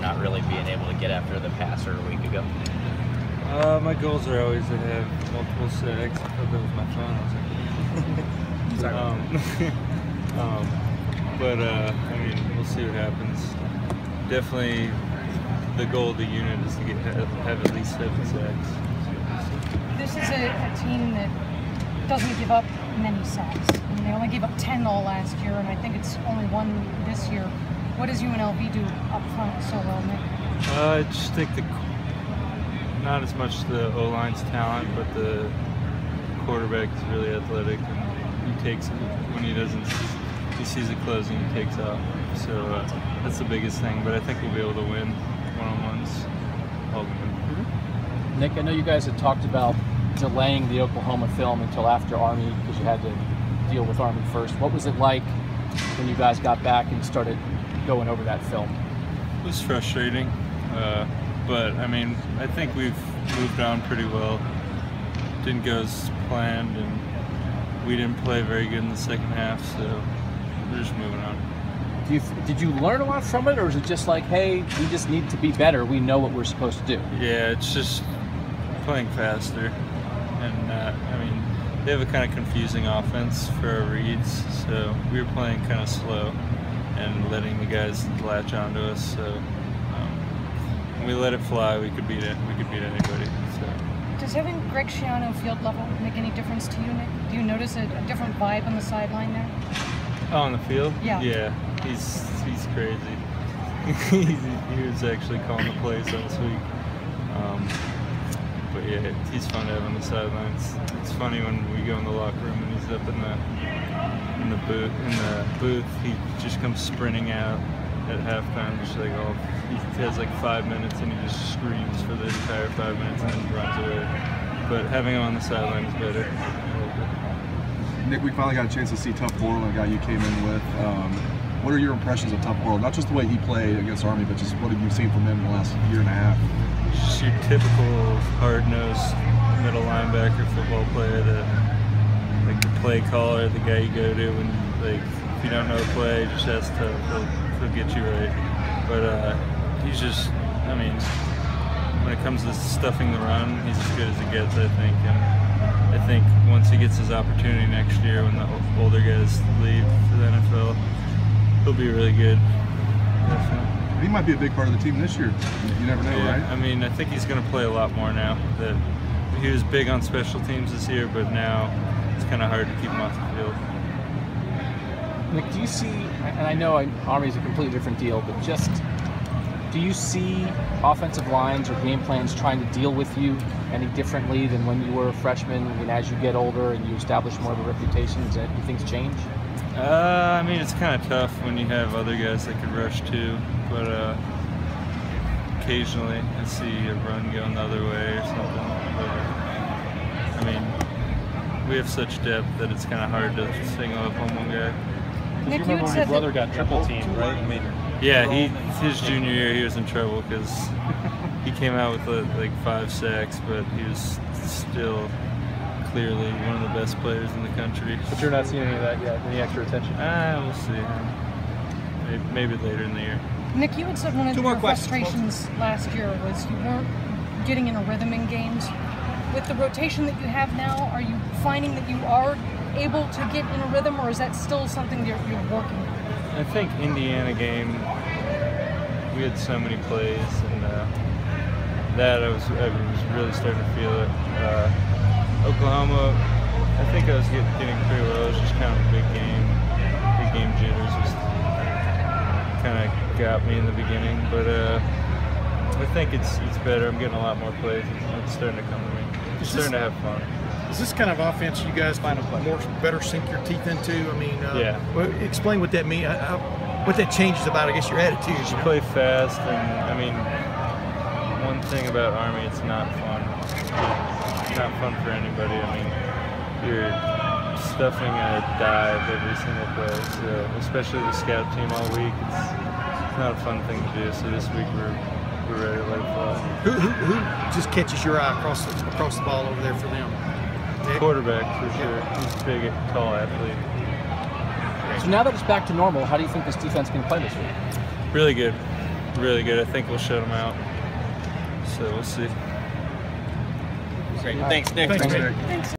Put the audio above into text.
not really being able to get after the passer a week ago? My goals are always to have multiple sacks. I thought that was my phone. I was like, but I mean, we'll see what happens. Definitely, the goal of the unit is to have at least 7 sacks. This is a team that doesn't give up many sacks. I mean, they only gave up 10 all last year, and I think it's only 1 this year. What does UNLV do up front so well, Nick? I just think not as much the O-line's talent, but the quarterback is really athletic, and he takes it when he sees it closing, he takes off. So that's the biggest thing, but I think we'll be able to win one-on-ones. Nick, I know you guys had talked about delaying the Oklahoma film until after Army because you had to deal with Army first. What was it like when you guys got back and started going over that film? It was frustrating, but I mean, I think we've moved on pretty well. Didn't go as planned, and we didn't play very good in the second half, so we're just moving on. Did you learn a lot from it, or is it just like, hey, we just need to be better, we know what we're supposed to do? Yeah, it's just playing faster, and I mean, they have a kind of confusing offense for our reads, so we were playing kind of slow and letting the guys latch onto us. So when we let it fly, we could beat it. We could beat anybody. So. Does having Greg Schiano field level make any difference to you, Nick? Do you notice a different vibe on the sideline there? Oh, on the field? Yeah. Yeah, he's crazy. he was actually calling the plays last week. But yeah, he's fun to have on the sidelines. It's funny when we go in the locker room and he's up in the booth. He just comes sprinting out at halftime, just like he has like 5 minutes and he just screams for the entire 5 minutes and then runs away. But having him on the sideline is better. Nick, we finally got a chance to see Tough Borland, a guy you came in with. What are your impressions of Tough Borland? Not just the way he played against Army, but just what have you seen from him in the last year and a half? Just your typical hard-nosed middle linebacker football player, like the play caller, the guy you go to when, like, if you don't know a play, just ask Tough, he'll get you right. But he's just, I mean, when it comes to stuffing the run, he's as good as it gets, I think. And I think once he gets his opportunity next year when the older guys leave for the NFL, he'll be really good. Definitely. He might be a big part of the team this year. You never know, yeah, right? I mean, I think he's going to play a lot more now. That he was big on special teams this year, but now it's kind of hard to keep him off the field. Nick, do you see, and I know Army's a completely different deal, but just do you see offensive lines or game plans trying to deal with you any differently than when you were a freshman? And as you get older and you establish more of a reputation, do things change? I mean, it's kind of tough when you have other guys that could rush too, but occasionally I see a run going the other way or something. But, I mean, we have such depth that it's kind of hard to single up on one guy. Nick, you remember when your brother got triple teamed, right? I mean, yeah, his junior year he was in trouble because he came out with like 5 sacks, but he was still clearly one of the best players in the country. But you're not seeing any of that yet, any extra attention? We'll see. Maybe later in the year. Nick, you had said one of your frustrations last year was you weren't getting in a rhythm in games. With the rotation that you have now, are you finding that you are able to get in a rhythm, or is that still something you're working on? I think Indiana game, we had so many plays, and that I was really starting to feel it. Oklahoma, I think I was getting pretty well. It was just kind of a big game. Big game jitters was kind of got me in the beginning, but I think it's better. I'm getting a lot more plays. It's starting to come to me. I'm starting to have fun. Is this kind of offense you guys find better sink your teeth into? I mean, yeah. Well, explain what that means. What that changes about, I guess, your attitude. You play fast, and I mean, one thing about Army, it's not fun. It's not fun for anybody. I mean, you're stuffing a dive every single play, so especially the scout team all week. It's not a fun thing to do. So this week we're ready to let it fly. Who just catches your eye across the ball over there for them? Quarterback for sure. He's a big, tall athlete. So now that it's back to normal, how do you think this defense can play this week? Really good. really good. I think we'll shut them out. So we'll see. Great. Thanks, Nick. Thanks, Nick. Thanks.